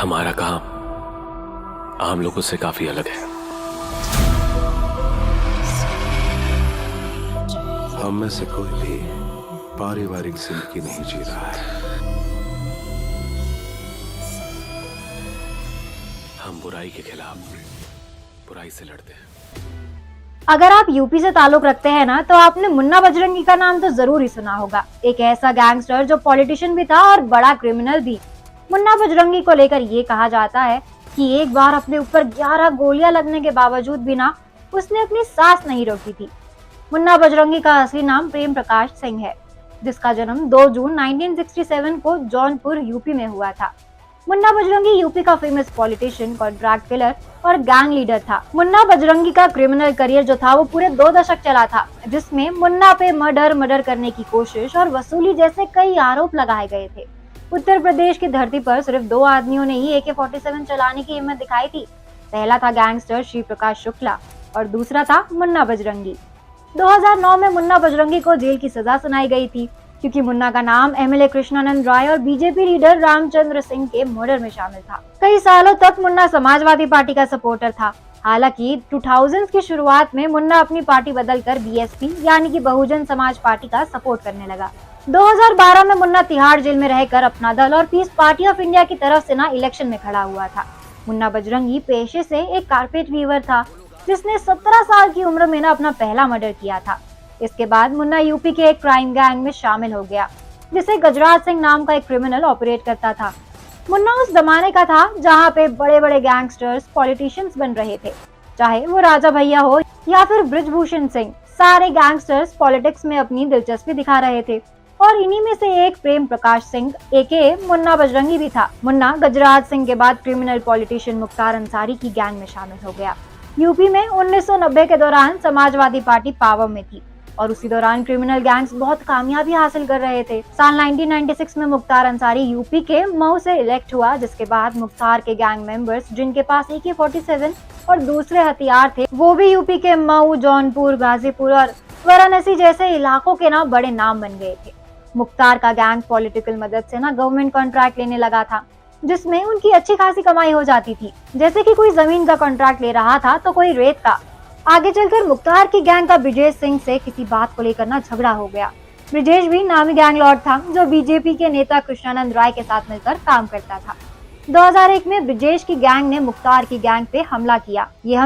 हमारा काम आम लोगों से काफी अलग है। हम में से कोई भी पारिवारिक जिंदगी नहीं जी रहा है। हम बुराई के खिलाफ बुराई से लड़ते हैं। अगर आप यूपी से ताल्लुक रखते हैं ना, तो आपने मुन्ना बजरंगी का नाम तो जरूर ही सुना होगा। एक ऐसा गैंगस्टर जो पॉलिटिशियन भी था और बड़ा क्रिमिनल भी। मुन्ना बजरंगी को लेकर ये कहा जाता है कि एक बार अपने ऊपर 11 गोलियां लगने के बावजूद भी ना उसने अपनी सांस नहीं रोकी थी। मुन्ना बजरंगी का असली नाम प्रेम प्रकाश सिंह है, जिसका जन्म 2 जून 1967 को जौनपुर यूपी में हुआ था। मुन्ना बजरंगी यूपी का फेमस पॉलिटिशियन, कॉन्ट्रैक्ट किलर और गैंग लीडर था। मुन्ना बजरंगी का क्रिमिनल करियर जो था वो पूरे 2 दशक चला था, जिसमें मुन्ना पे मर्डर करने की कोशिश और वसूली जैसे कई आरोप लगाए गए थे। उत्तर प्रदेश की धरती पर सिर्फ 2 आदमियों ने ही AK-47 चलाने की हिम्मत दिखाई थी। पहला था गैंगस्टर श्री प्रकाश शुक्ला और दूसरा था मुन्ना बजरंगी। 2009 में मुन्ना बजरंगी को जेल की सजा सुनाई गई थी, क्योंकि मुन्ना का नाम MLA कृष्णानंद राय और बीजेपी लीडर रामचंद्र सिंह के मर्डर में शामिल था। कई सालों तक मुन्ना समाजवादी पार्टी का सपोर्टर था। हालांकि 2000s की शुरुआत में मुन्ना अपनी पार्टी बदलकर BSP यानी कि बहुजन समाज पार्टी का सपोर्ट करने लगा। 2012 में मुन्ना तिहाड़ जेल में रहकर अपना दल और पीस पार्टी ऑफ इंडिया की तरफ से इलेक्शन में खड़ा हुआ था। मुन्ना बजरंगी पेशे से एक कारपेट वीवर था, जिसने 17 साल की उम्र में अपना पहला मर्डर किया था। इसके बाद मुन्ना यूपी के एक क्राइम गैंग में शामिल हो गया, जिसे गजराज सिंह नाम का एक क्रिमिनल ऑपरेट करता था। मुन्ना उस जमाने का था जहां पे बड़े बड़े गैंगस्टर्स पॉलिटिशियंस बन रहे थे, चाहे वो राजा भैया हो या फिर बृजभूषण सिंह। सारे गैंगस्टर्स पॉलिटिक्स में अपनी दिलचस्पी दिखा रहे थे और इन्हीं में से एक प्रेम प्रकाश सिंह AKA मुन्ना बजरंगी भी था। मुन्ना गजराज सिंह के बाद क्रिमिनल पॉलिटिशियन मुख्तार अंसारी की गैंग में शामिल हो गया। यूपी में 1990 के दौरान समाजवादी पार्टी पावर में थी और उसी दौरान क्रिमिनल गैंग्स बहुत कामयाबी हासिल कर रहे थे। साल 1996 में मुख्तार अंसारी यूपी के मऊ से इलेक्ट हुआ, जिसके बाद मुख्तार के गैंग मेंबर्स जिनके पास AK-47 और दूसरे हथियार थे, वो भी यूपी के मऊ, जौनपुर, गाजीपुर और वाराणसी जैसे इलाकों के बड़े नाम बन गए थे। मुख्तार का गैंग पॉलिटिकल मदद से गवर्नमेंट कॉन्ट्रैक्ट लेने लगा था, जिसमें उनकी अच्छी खासी कमाई हो जाती थी। जैसे कि कोई जमीन का कॉन्ट्रैक्ट ले रहा था तो कोई रेत का। आगे चलकर मुख्तार की गैंग का ब्रिजेश सिंह से किसी बात को लेकर झगड़ा हो गया। ब्रिजेश भी नामी गैंग लॉर्ड था, जो बीजेपी के नेता कृष्णानंद राय के साथ मिलकर काम करता था। 2001 में ब्रिजेश की गैंग ने मुख्तार की गैंग पे हमला किया। ये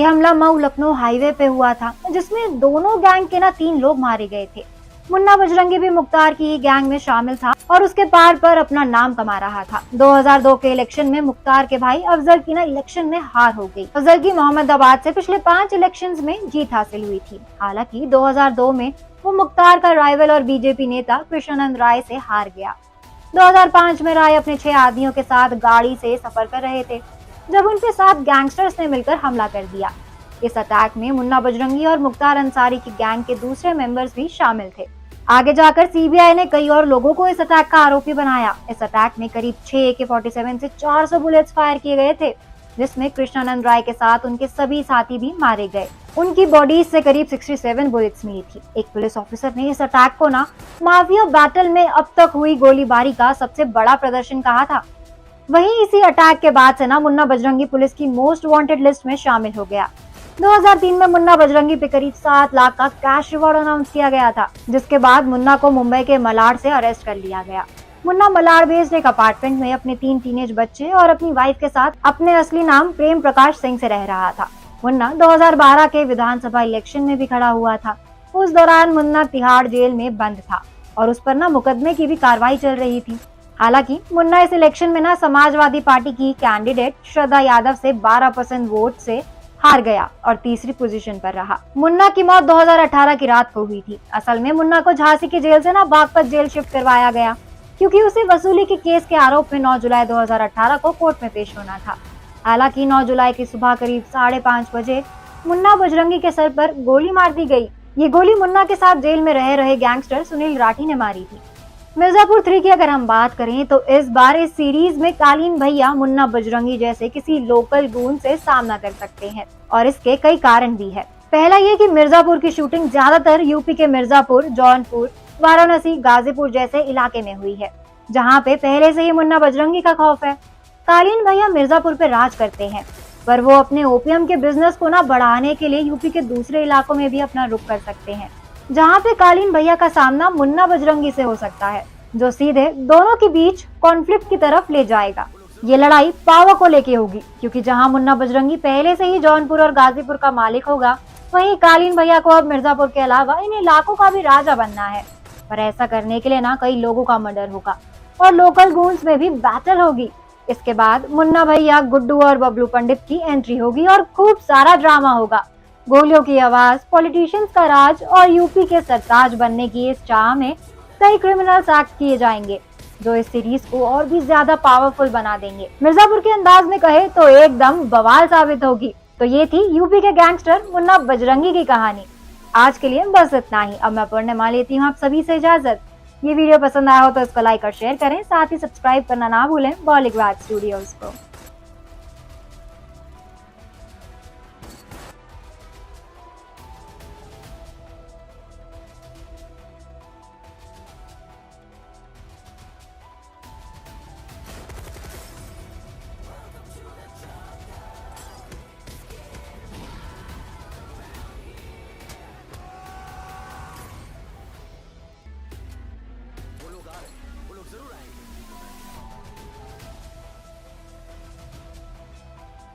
हमला मऊ लखनऊ हाईवे पे हुआ था, जिसमें दोनों गैंग के 3 लोग मारे गए थे। मुन्ना बजरंगी भी मुख्तार की ही गैंग में शामिल था और उसके पार पर अपना नाम कमा रहा था। 2002 के इलेक्शन में मुख्तार के भाई अफजल की इलेक्शन में हार हो गई। अफजल की मोहम्मदाबाद से पिछले 5 इलेक्शंस में जीत हासिल हुई थी। हालांकि 2002 में वो मुख्तार का राइवल और बीजेपी नेता कृष्णानंद राय से हार गया। 2005 में राय अपने 6 आदमियों के साथ गाड़ी से सफर कर रहे थे, जब उनके साथ गैंगस्टर्स ने मिलकर हमला कर दिया। इस अटैक में मुन्ना बजरंगी और मुख्तार अंसारी की गैंग के दूसरे मेंबर्स भी शामिल थे। आगे जाकर CBI ने कई और लोगों को इस अटैक का आरोपी बनाया। इस अटैक में करीब 6 AK-47 से 400 बुलेट्स फायर किए गए थे, जिसमें कृष्णानंद राय के साथ उनके सभी साथी भी मारे गए। उनकी बॉडीज से करीब 67 बुलेट्स मिली थी। एक पुलिस ऑफिसर ने इस अटैक को माफिया बैटल में अब तक हुई गोलीबारी का सबसे बड़ा प्रदर्शन कहा था। वहीं इसी अटैक के बाद से मुन्ना बजरंगी पुलिस की मोस्ट वांटेड लिस्ट में शामिल हो गया। 2003 में मुन्ना बजरंगी पे करीब 7 लाख का कैश रिवॉर्ड अनाउंस किया गया था, जिसके बाद मुन्ना को मुंबई के मलाड से अरेस्ट कर लिया गया। मुन्ना मलाड बेस्ड एक अपार्टमेंट में अपने 3 टीनेज बच्चे और अपनी वाइफ के साथ अपने असली नाम प्रेम प्रकाश सिंह से रह रहा था। मुन्ना 2012 के विधानसभा इलेक्शन में भी खड़ा हुआ था। उस दौरान मुन्ना तिहाड़ जेल में बंद था और उस पर मुकदमे की भी कार्रवाई चल रही थी। हालांकि मुन्ना इस इलेक्शन में समाजवादी पार्टी की कैंडिडेट श्रद्धा यादव से 12% वोट से हार गया और तीसरी पोजीशन पर रहा। मुन्ना की मौत 2018 की रात को हुई थी। असल में मुन्ना को झांसी की जेल से बागपत जेल शिफ्ट करवाया गया, क्योंकि उसे वसूली के केस के आरोप में 9 जुलाई 2018 को कोर्ट में पेश होना था। हालांकि 9 जुलाई की सुबह करीब 5:30 बजे मुन्ना बजरंगी के सर पर गोली मार दी गई। ये गोली मुन्ना के साथ जेल में रह रहे गैंगस्टर सुनील राठी ने मारी थी। मिर्जापुर 3 की अगर हम बात करें तो इस बार इस सीरीज में कालीन भैया मुन्ना बजरंगी जैसे किसी लोकल गून से सामना कर सकते हैं और इसके कई कारण भी है। पहला ये कि मिर्जापुर की शूटिंग ज्यादातर यूपी के मिर्जापुर, जौनपुर, वाराणसी, गाजीपुर जैसे इलाके में हुई है, जहां पे पहले से ही मुन्ना बजरंगी का खौफ है। कालीन भैया मिर्जापुर पे राज करते हैं, पर वो अपने ओपीएम के बिजनेस को ना बढ़ाने के लिए यूपी के दूसरे इलाकों में भी अपना रुख कर सकते हैं, जहाँ पे कालीन भैया का सामना मुन्ना बजरंगी से हो सकता है, जो सीधे दोनों के बीच कॉन्फ्लिक्ट की तरफ ले जाएगा। ये लड़ाई पावर को लेके होगी, क्योंकि जहां मुन्ना बजरंगी पहले से ही जौनपुर और गाजीपुर का मालिक होगा, वहीं कालीन भैया को अब मिर्जापुर के अलावा इन इलाकों का भी राजा बनना है। पर ऐसा करने के लिए ना कई लोगों का मर्डर होगा और लोकल गूंस में भी बैटल होगी। इसके बाद मुन्ना भैया, गुड्डू और बबलू पंडित की एंट्री होगी और खूब सारा ड्रामा होगा। गोलियों की आवाज, पॉलिटिशियंस का राज और यूपी के सरताज बनने की इस चाह में कई क्रिमिनल्स एक्ट किए जाएंगे, जो इस सीरीज को और भी ज्यादा पावरफुल बना देंगे। मिर्जापुर के अंदाज में कहे तो एकदम बवाल साबित होगी। तो ये थी यूपी के गैंगस्टर मुन्ना बजरंगी की कहानी। आज के लिए बस इतना ही। अब मैं पूर्णिमा लेती हूँ आप सभी से इजाजत। ये वीडियो पसंद आया हो तो इसको लाइक और शेयर करें, साथ ही सब्सक्राइब करना ना भूलें बॉलीवुड स्टूडियोज को।